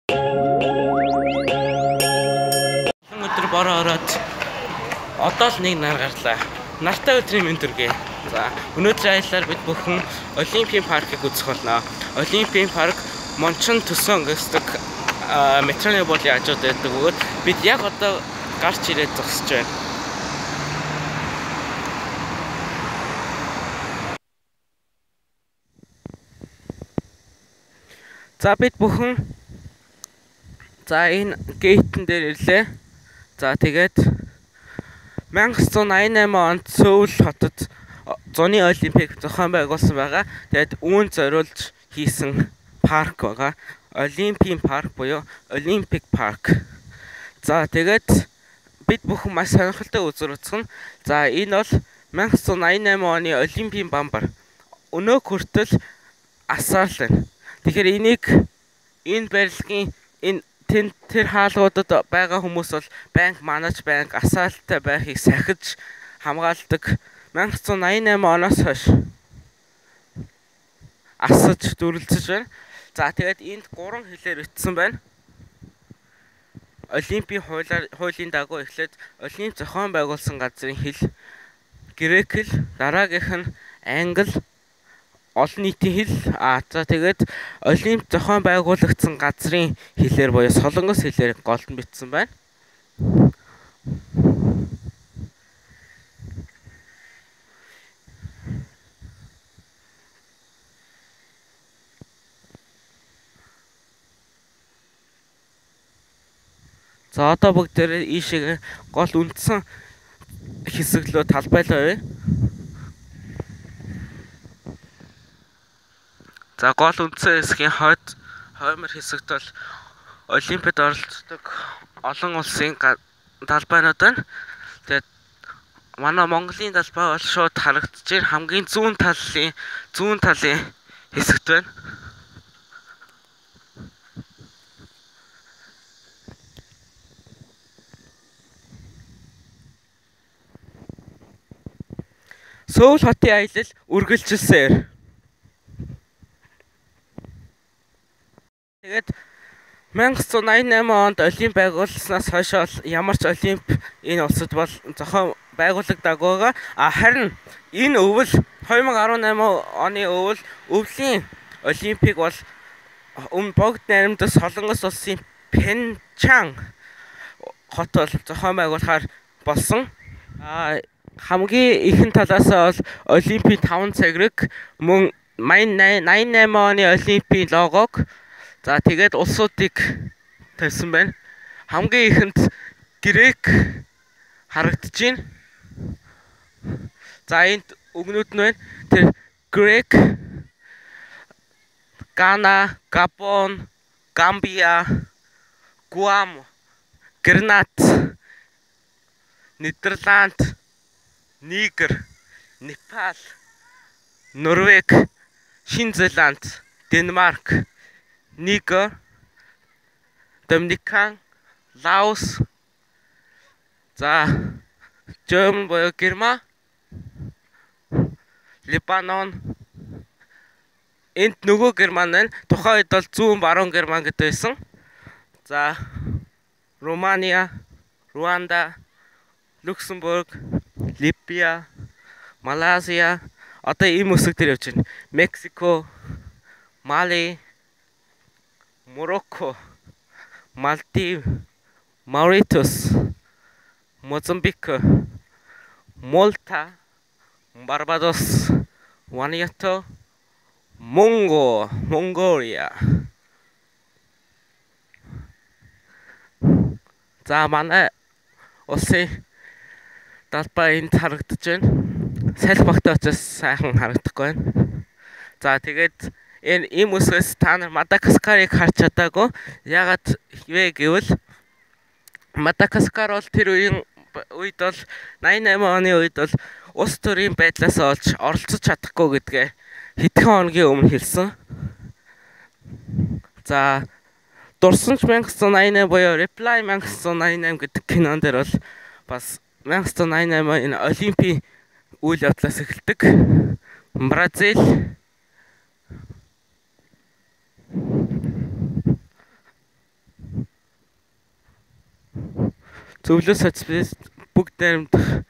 Өдөр бороо ороод одоо л нэг нар гарлаа. Нартай өдрийн мэнд төргий. За өнөөдрийн аяллаар бид бүхэн Олимпийн паркыг үзэх болно. Олимпийн парк Мончин төсөн өнгөсдөг метроны болын хажууд байдаг бөгөөд бид яг одоо гарч ирээд зогсож байна. За бид бүхэн энэ гейтэн дээр ирлээ. За тэгээд 1988 онд Сөүл хотод зуны олимпик зохион байгуулсан байгаа. Тэгээд үүнд зориулж хийсэн парк байгаа. Олимпийн парк буюу Олимпик парк. За тэгээд бид бүхэн маш сонирхолтой үзэр үзсэн. За энэ бол 1988 оны Олимпийн бамбар. Өнөө хүртэл асаал байна. Тэгэхээр энэ барилгын тэр хаалгуудад байгаа хүмүүс бол банк манаж банк асаалтай байхыг сахиж хамгаалдаг. 1988 оноос хойш асаж дүрлцэж байна. За тэгээд энд 3 хэлээр бичсэн байна. Олимпийн хуулийн дагуу эхлээд Олимп зохион байгуулсан газрын хэл грек хэл, дараагийнх нь англи, олон нийтийн хэл. За тэгээд Олимп зохион байгуулагдсан газрын хэлээр буюу Солонгос хэлээр голд бичсэн байна. За одоо бүгдээрээ ийшээ гол үндсэн хэсэглөө талбайлаа. За гол үндсэн хэсгийн хоймор хэсэгт бол Олимпиад оролцдог олон улсын талбайнууд байна. Тэгээд манай Монголын талбай бол шууд харагдаж байна. Хамгийн зүүн талын хэсэгт байна. Сөүл хотын аялал үргэлжилсээр. Тэгээд 1988 онд Олимп байгуулснаас хойш ямар ч Олимп энэ улсад бол зохион байгуулагдаагүй байгаа. Харин энэ өвөл 2018 оны өвлийн Олимпик бол богд найрамдах Солонгос улсын Пхенчхан хот бол зохион байгуулахаар болсон. Хамгийн ихэнх талаас бол Олимпийн 5 цагираг мөн 88 оны Олимпийн логог. За тэгээд улсуудыг тавьсан байна. Хамгийн ихэнд грек харагдаж байна. За энд өгнүүд нь байна. Тэр грек, Гана, Габон, Гамбия, Гуам, Гренад, Нидерланд, Нигер, Непал, Норвеги, Шинэ Зеланд, Денмарк, Нигер, Доминикан, Лаос, за Герман, Либанон. Энд нөгөө Герман байна. Тухайн үед бол зүүн баруун Герман гэдэг байсан. За Румыния, Руанда, Люксембург, Либия, Малайзия. Одоо ийм хэсэг дээр явж байна. Мексико, Мали, Morocco, Maldives, Mauritius, Mozambique, Malta, Barbados, Vanuatu, Mongolia. За манай улсын талбай энд харагдаж байна. Салхи багтаа учраас сайхан харагдахгүй байна. За тэгээд ийм үсгээс та нар Мадагаскарыг харж чадаагүй. Ягаад вэ гэвэл Мадагаскар бол тэр үед бол 88 оны үед бол улс төрийн байдлаас олж оролцож чадахгүй гэдгээ хэдхэн хоногийн өмнө хэлсэн. За Дурсамж 1988 буюу Reply 1988 гэдэг кинон дээр бол бас 1988 энэ Олимпийн үйл явдлаас эхэлдэг. Бразил зөвлөс социалист бүгд найрамдах.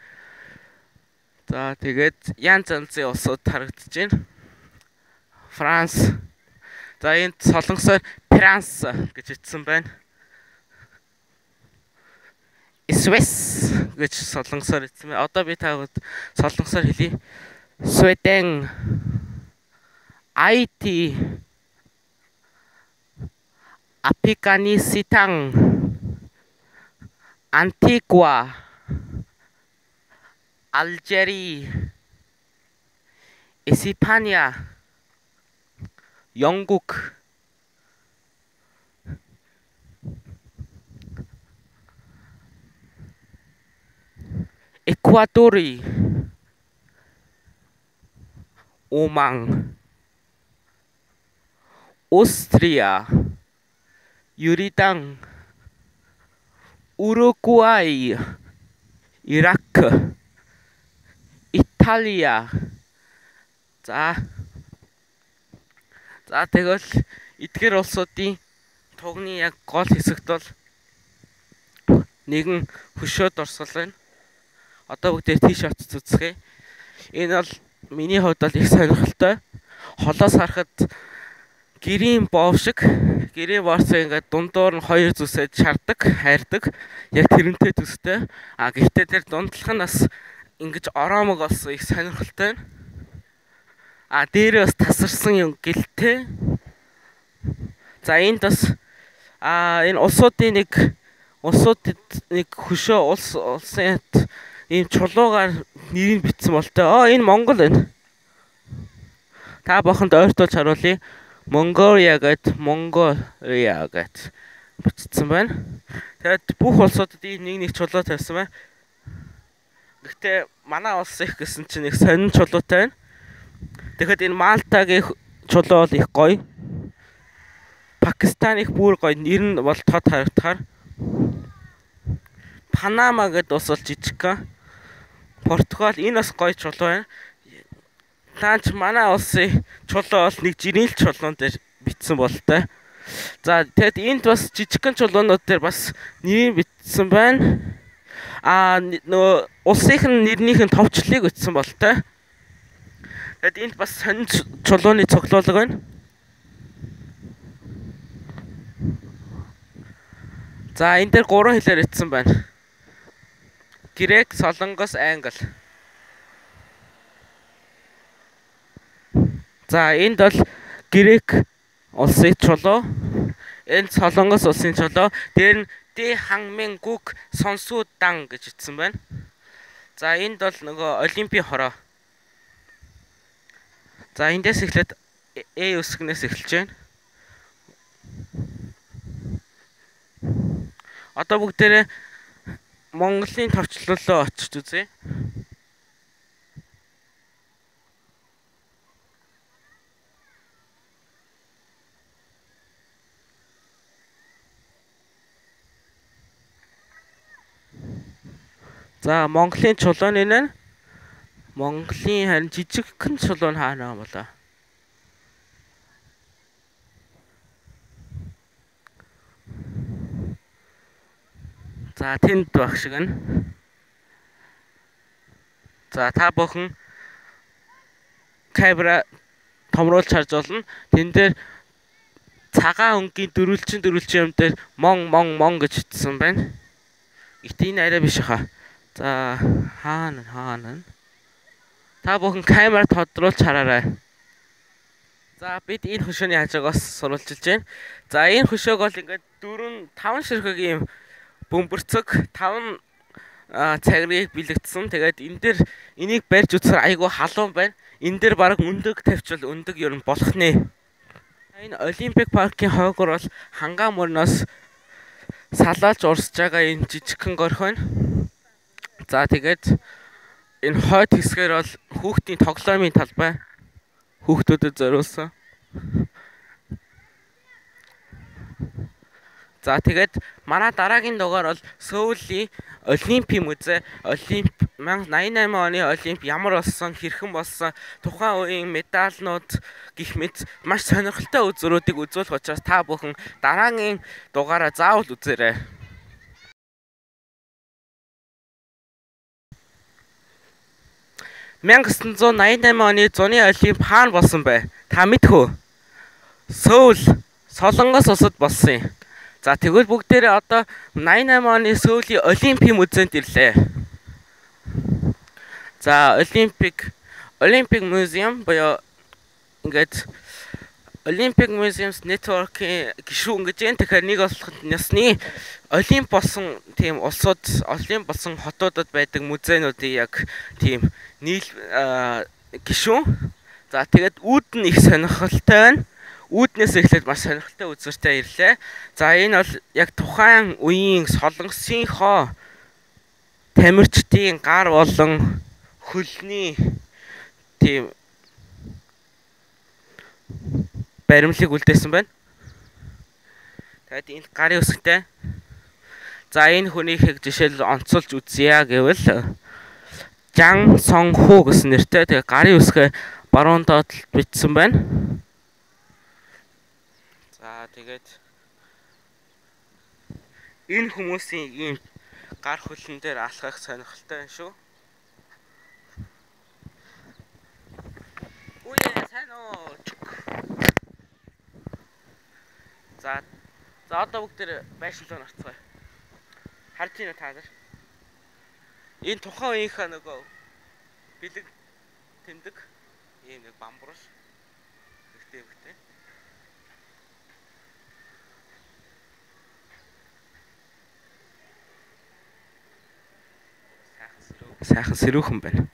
За тэгээд янз янзын улсууд харагдаж байна. Франц. За энд солонгосоор Франц гэж бичсэн байна. Свис гэж солонгосоор бичсэн байна. Одоо би таагаад солонгосоор хэлье. Sweden, IT, Афганистан, Антигуа, 알제리, 이스파니아, 영국, 에콰도르, 오만, 오스트리아, 유리당, 우루과이, 이라크, 이탈리아. За тэгэл эдгээр улсуудын тугны яг гол хэсэгт бол нэгэн хөшөөд орсол байна. Одоо бүгдээ тийш очиж үзье. Энэ бол миний хувьд бол их сонирхолтой. Холоос харахад гэрийн боов шиг гэрийн боорцоо ингээд дундуур нь хоёр зүсээд шардаг, хайрдаг. Яг тэрнтэй төстэй. Гэхдээ тэр дундлах нь бас ингэж ороомог болсон их сонирхолтой байна. Дээрээ бас тасарсан юм гэлтэй. За энд бас энэ улсуудын нэг хөшөө улсын ийм чулуугаар нэрийг бичсэн болтой. Энэ Монгол байна. Та бохонд ойртуулж харуулъя. Mongolia гэд бичсэн байна. Тэгээд бүх улсуудад нэг чулуу тавьсан байна. Гэхдээ манай улс их гэсэн чинь нэг сонин чулуутай байна. Тэгэхэд энэ Малтагийн чулуу бол их гоё. Пакистан их бүр гоё. Нэр нь бол тод харагдахаар. Панама гэд бас бол жижиг. Португал энэ бас гоё чулуу байна. Таач манай улсын чулуу бол нэг жирийн чулуун дээр бичсэн болтой. За тэгэд энд бас жижигхэн чулуунууд дээр бас нэрийг бичсэн байна. Нөгөө улсынх нь нэрнийх нь товчлыг бичсэн болтой. Тэгэд энд бас сонин чулууны цоглуулга байна. За энэ дээр 3 хэлээр бичсэн байна. Грек, Солонгос, Англи. За энд бол Грек улсын чулуу, энд Солонгос улсын чулуу, дээр нь Дэ хангмэнгүк сонсуудан гэж бичсэн байна. За энд бол нөгөө Олимпийн хороо. За эндээс эхлээд үсгнээс эхэлж байна. Одоо бүгдээрээ Монголын товчлолоо очиж үзье. За Монголын чулууны нэ Монголын харин жижигхэн чулуу нь хаана юм болоо? За тэнд байх шиг байна. За та бүхэн камера томруулж харж болно. Тэн дээр цагаан өнгийн дөрвөлжин юм дээр мон гэж хэлсэн байна. Гэтэ энэ арай биш хаа. За хаана? Та бүхэн камер тодруулж хараарай. За бид энэ хөшөөний хажуугаас сурвалжилж байна. За энэ хөшөөг бол ингээд 5 ширхэг юм бөмбөрцөг 5 цагрыг бэлэгдсэн. Тэгээд энэ дээр энийг барьж үзэхээр айгүй халуун байна. Энэ дээр баг өндөг тавьчвал өндөг ер нь болох нэ. Энэ Олимпик паркийн хойгоор бол хангаан мөрнөөс салаалж урсж байгаа энэ жижигхэн горх байна. За тэгээд энэ хойд хэсгээр бол хүүхдийн тоглоомын талбай хүүхдүүдэд зориулсан. За тэгээд манай дараагийн дугаар бол Сөүлийн Олимпийн музей, 1888 оны Олимп ямар болсон, хэрхэн болсон, тухайн үеийн медалнууд гэх мэт маш сонирхолтой үзүүрүүдийг үзүүлэх учраас та бүхэн дараагийн дугаараа заавал үзээрэй. 1988 оны зуны олимп хаана болсон бэ? Та мэдэх үү? Сөүл, Солонгос улсад болсон юм. За тэгвэл бүгдээрээ одоо 88 оны Сөүлийн Олимпийн музейд ирлээ. За Olympic Museum буюу ингээд Olympic Museums Network-ийн гишүүн гэж юм. Тэгэхээр нэг болоход насны Олимп болсон тийм улсууд, Олимп болсон хотуудад байдаг музейнуудын яг тийм гишүүн. За тэгээд үүд нь их сонирхолтой байна. Үүднээс эхлээд маш сонирхолтой үзүүртэй ирлээ. За энэ бол яг тухайн үеийн солонгосынхоо тамирчдын гар болон хөлний тийм баримлыг үлдээсэн байна. Тэгээд энэ гарын үсгтэй. За энэ хүнийхийг жишээл онцолж үзье гэвэл Жан Сон Ху гэсэн нэртэй. Тэгээд гарын үсгээ баруун доод бичсэн байна. За тэгээд энэ хүмүүсийн ийм гар хөлн дээр алхах сонирхолтой байна шүү. Үе сайн уу. За одоо бүгд байшинлуу нарцгаая. Харж байна уу та нар? Энэ тухайн үеийнхээ нөгөө бэлэг тэмдэг ийм нэг бамбурш ихтэй. Сайхан сэрүүхэн байна.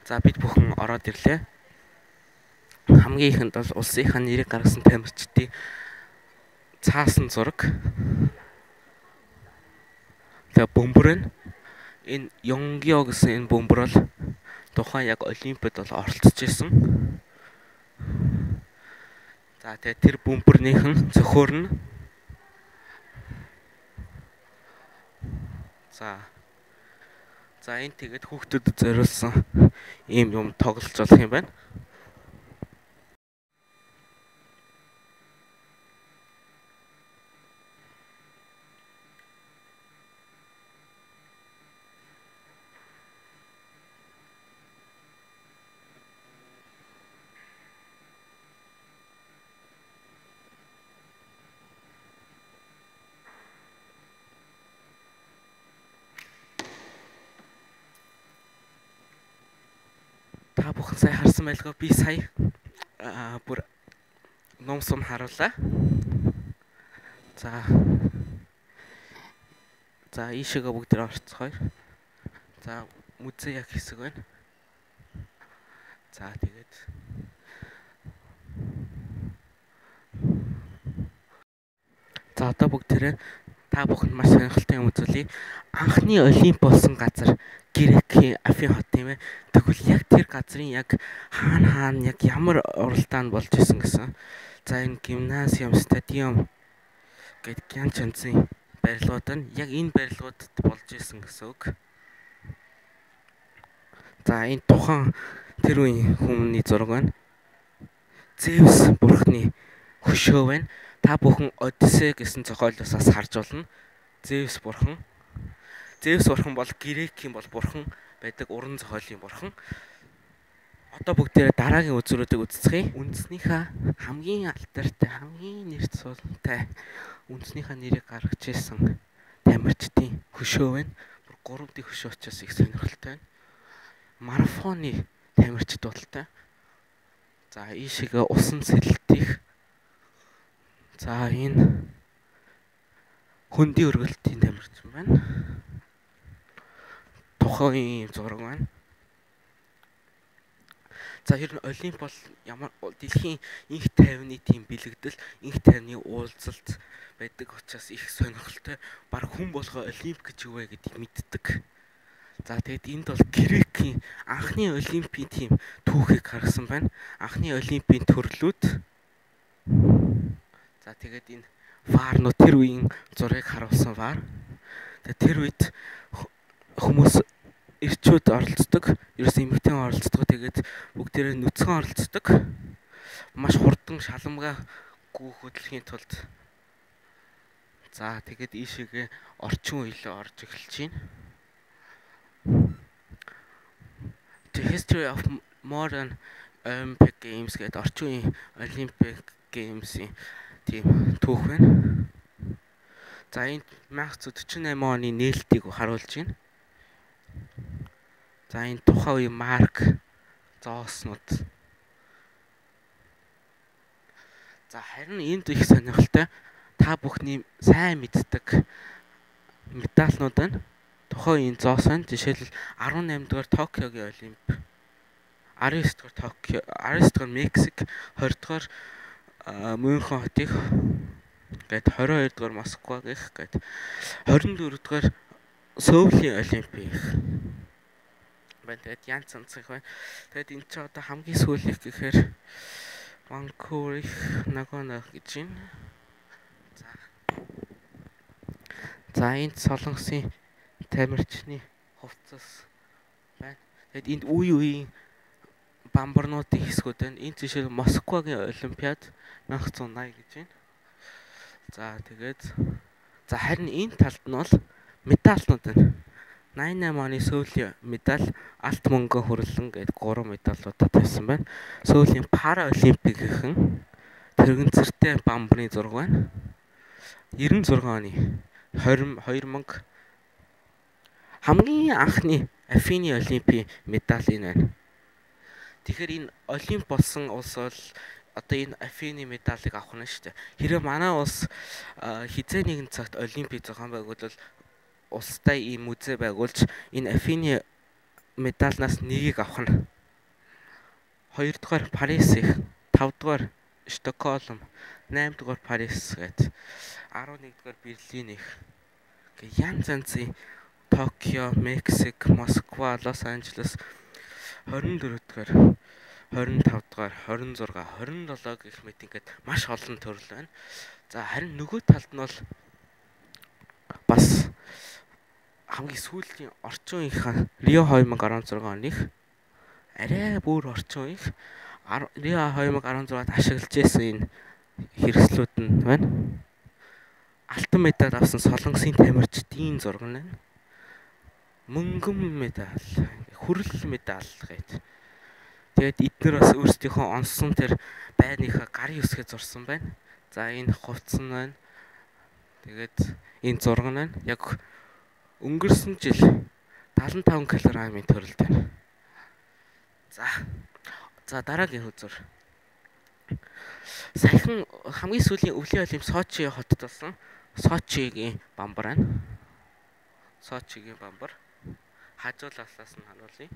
За бид бүхэн ороод ирлээ. Хамгийн ихэнд бол улсынхаа нэрийг гаргасан тамирчдын цаасан зураг. Тэгээ бөмбөр нь энэ Йонгё гэсэн энэ бөмбөр бол тухайн яг Олимпиад бол оролцож исэн. За тэгээ тэр бөмбөрнийхэн зохиор нь За энэ тэгээд хүүхдүүдэд зориулсан ийм юм тоглож болох юм байна. Та бүхэн сайн харсан байлгүй. Би сая бүр ном сум харуулаа. За ийшээгээ бүгд орцгоё. За музей яг хэсэг байна. За тэгээд одоо бүгдээрээ та бүхэнд маш сонирхолтой юм үзүүлье. Анхны Олимп болсон газар Грекийн Афин хот тийм ээ. Тэгвэл яг тэр газрын яг хаана яг ямар уралдаанд болж исэн гэсэн. За энэ гимназиум, стадиум гэдэг янз янзын барилгууд нь яг энэ барилгуудад болж исэн гэсэн үг. За энэ тухайн тэр үеийн хүмүүний зураг байна. Зевс бурхны хөшөө байна. Та бүхэн Одиссей гэсэн зохиолоос харж болно. Зевс бурхан бол Грекийн бол бурхан байдаг уран зохиолын бурхан. Одоо бүгдээрээ дараагийн үзүүрүүдийг үзцгээе. Үндэснийхээ хамгийн алдартай, хамгийн нэр суултай үндэснийхээ нэрийг гаргаж ирсэн тамирчдын хөшөө байна. Бүр 3D хөшөө учраас их сонирхолтой байна. Марафоны тамирчид болтой. За ийшээгээ усан сэрэлтих. За энэ хөндөй өргөлтийн тамирчин байна. Тухайн зураг байна. За ер нь Олимп бол ямар дэлхийн инх тайвны тийм бэлэгдэл, инх тайвны уулзалт байдаг учраас их сонирхолтой. Баг хүн болгоо Олимп гэж юу вэ гэдгийг мэддэг. За тэгэд энд бол Грекийн анхны Олимпийн тийм түүхийг гаргасан байна. Анхны Олимпийн төрлүүд. За тэгээд энэ варнууд тэр үеийн зургийг харуулсан вар. Тэгээд тэр үед хүмүүс эрчүүд оролцдог, ерөөс эмэгтэй оролцдог. Тэгээд бүгдээрээ нүцгэн оролцдог. Маш хурдан шаламгаа гүйх хөдөлгөхийн тулд. За тэгээд ийшээгээ орчин үеэлээ орж эхэлж байна. The History of Modern Olympic Games гэдэг орчин үеийн Olympic Games-ийн тийм түүх байна. За энд 1948 оны нээлтийг харуулж байна. За энэ тухайн үеийн марк зооснууд. За харин энд их сонирхолтой та бүхний сайн мэддэг медалнууд байна. Тухайн үеийн зоос байна. Жишээлбэл 18 дугаар Токиогийн Олимп, 19 дугаар Токио, 19 дугаар Мексик, 20 дугаар Мюнхен хотыг гээд 22 дугаар Москва гэх гээд 24 дугаар Сөүлийн Олимпийг байна. Тэгээд янз янзх байна. Тэгээд энэ ч одоо хамгийн сүүлийнх гэхээр Ванкувер Нагано гэж байна. За энд Солонгосын тамирчны хувцас байна. Тэгээд энд үе үеийн бамбарнуудын хэсгүүд байна. Энд жишээл Москвагийн Олимпиад 1980 гэж байна. За тэгээд харин энэ талд нь бол медалнууд байна. 88 оны Сөүлийн медаль алт мөнгө хүрлэн гээд 3 медалуудад тавьсан байна. Сөүлийн Пара Олимпикийн тэрэгцэртэй бамбарны зураг байна. 96 оны 2000 хамгийн анхны Афины Олимпийн медаль энэ байна. Тэгэхээр энэ Олимп болсон улс бол одоо энэ Афины медалийг авах нь шүү дээ. Хэрэв манай улс хизээ нэгэн цагт Олимпийг зохион байгуулвал улстай ийм үзээ байгуулж энэ Афины медальнаас нэгийг авах нь. 2 дугаар Парис их, 5 дугаар Стокгольм, 8 дугаар Парис гээд 11 дугаар Берлин их. Янз янзын Токио, Мексик, Москва, Лос Анжелес 24 дугаар, 25 дугаар, 26, 27 гэх мэт ингээд маш олон төрөл байна. За харин нөгөө талд нь бол бас хамгийн сүүлийн орчин үеийнхэн Рио 2016 оных арай бүр орчин үеийнх Рио 2016-д ашиглаж байсан энэ хэрэгслүүд нь байна. Алтан медаль авсан Солонгосын тамирчдын зураг нь байна. Мөнгөн медаль, хүрэл медаль гэдэг. Тэгээд эдгээр бас өөрсдийнхөө онсон тэр байрныхаа гарын үсгээ зурсан байна. За энэ хувцас нь байна. Тэгээд энэ зураг нь байна. Яг өнгөрсөн жил 75 кг-ийн төрөлд байна. За дараагийн үзүр. Саяхан хамгийн сүүлийн өвлийн олимп Сочи хотод болсон Сочигийн бамбар байна. Сочигийн бамбар. Хажуулаасаас нь харуулъя.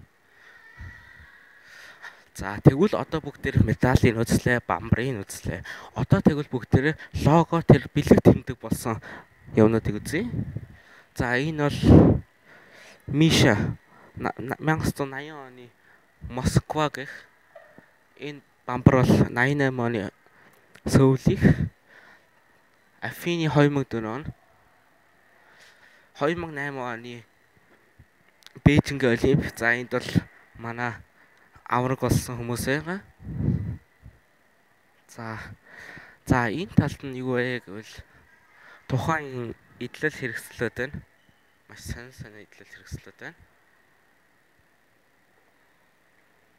За тэгвэл одоо бүгдээр медалийн үзлээ, бамбарын үзлээ. Одоо тэгвэл бүгдээр лого тэр бэлэг тэмдэг болсон юмнуудыг үзье. За энэ бол Миша 1980 оны Москва гэх энэ бамбар бол 88 оны Сөүлийнх, Афины 2004 он, 2008 оны Бээжингийн Олимп. За энд бол манай авраг болсон хүмүүс байгаа. За энэ талд нь юу вэ гэвэл тухайн идэлэл хэрэгслүүд байна. Маш сонин идэлэл хэрэгслүүд байна.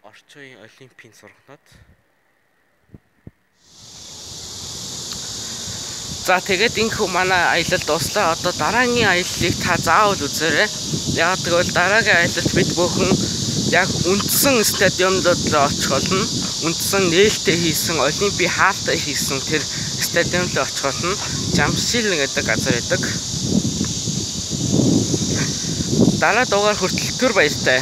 Орчин үеийн Олимпийн сургамнууд. За тэгээд инхүү манай аялал дуслаа. Одоо дараагийн аяллыг та заавал үзээрэй. Яг тэгвэл дараагийн аялалд бид бүхэн яг үндсэн стадиондод очих болно. Үндсэн нээлттэй хийсэн, Олимпийн хаалтаа хийсэн тэр стадионд очих болно. Жамшил гэдэг газар байдаг. Дараа дугаар хүртэл түр баяртай.